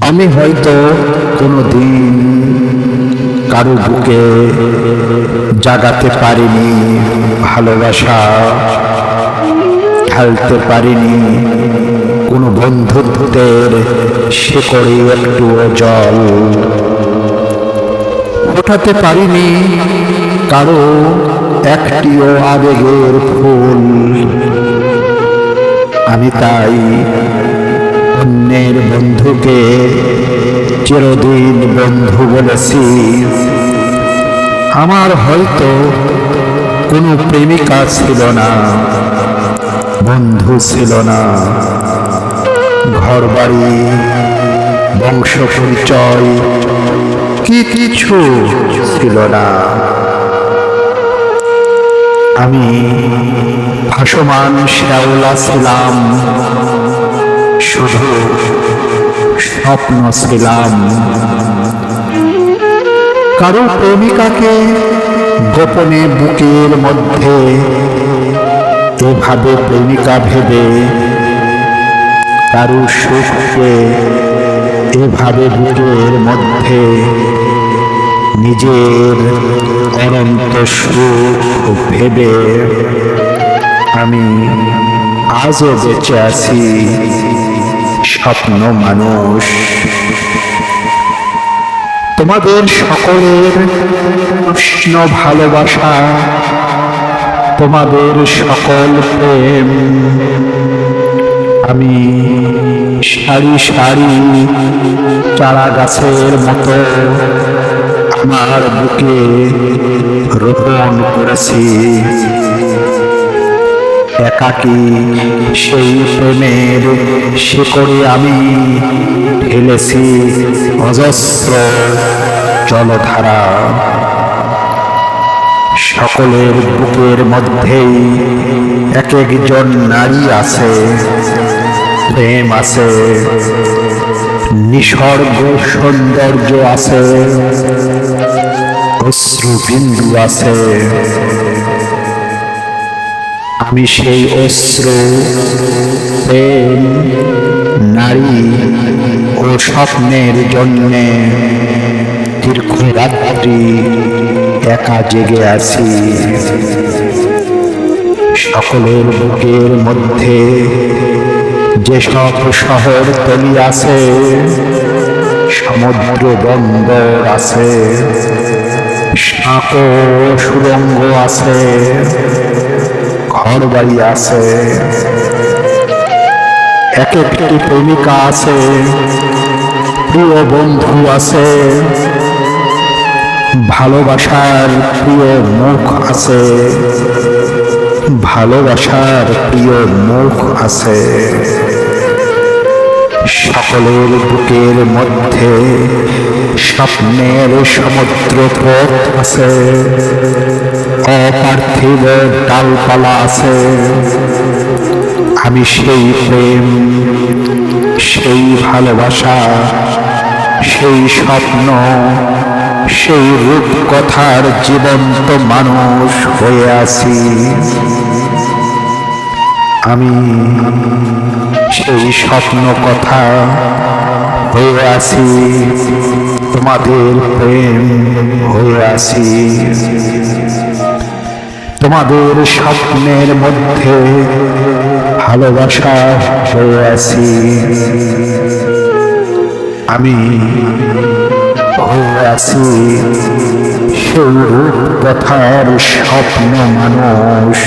আমি হয়তো কোনোদিন কারো বুকে জাগাতে পারিনি ভালোবাসা, ঢালতে পারিনি কোনো বন্ধুত্বের শেকড়ে একটুও জল, ফোটাতে পারিনি কারো একটিও আবেগের ফুল। আমি তাই অন্যের বন্ধুকে চিরদিন বন্ধু বলেছি। আমার হয়তো কোনো প্রেমিকা ছিল না, বন্ধু ছিল না, ঘর বাড়ি বংশ পরিচয় কিছু ছিল না। আমি ভাসমান শ্যাওলা ছিলাম, শুধু স্বপ্ন ছিলাম। কারো প্রেমিকাকে গোপনে বুকের মধ্যে এভাবে প্রেমিকা ভেবে, কারো সুখকে এভাবে বুকের মধ্যে নিজের অনন্ত সুখ ভেবে আমি আজও বেঁচে আছি স্বপ্ন মানুষ। তোমাদের সকলের উষ্ণ ভালোবাসা, তোমাদের সকল প্রেম আমি সারি সারি চারা গাছের মতো আমার বুকে রোপণ করেছি। একাকী সেই প্রেমের শিকড়ে আমি ঢেলেছি অজস্র জলধারা। সকলের বুকের মধ্যেই এক একজন নারী আছে, প্রেম আছে, নিসর্গ সৌন্দর্য আছে, অশ্রুবিন্দু আছে। আমি সেই অশ্রু, প্রেম, নারী ও স্বপ্নের জন্যে দীর্ঘ রাত্রি একা জেগে আছি। সকলের বুকের মধ্যে যেসব শহর তলি আছে, সমুদ্র বন্দর আছে, সাঁকো সুড়ঙ্গ আছে, ঘর বাড়ি আছে, এক একটি প্রেমিকা আছে, প্রিয় বন্ধু আছে, ভালোবাসার প্রিয় মুখ আছে, ভালোবাসার প্রিয় মুখ আছে। সকলের বুকের মধ্যে স্বপ্নের সমুদ্র পথ আছে, অপার্থিব ডালপালা আছে। আমি সেই প্রেম, সেই ভালোবাসা, সেই স্বপ্ন, সেই রূপকথার জীবন্ত মানুষ হয়ে আছি। আমি সেই স্বপ্ন কথা হয়ে আছি, তোমাদের প্রেম হয়ে আছি। তোমাদের স্বপ্নের মধ্যে ভালোবাসা হয়ে আছি। আমি হয়ে আছি সেই রূপকথার স্বপ্ন মানুষ।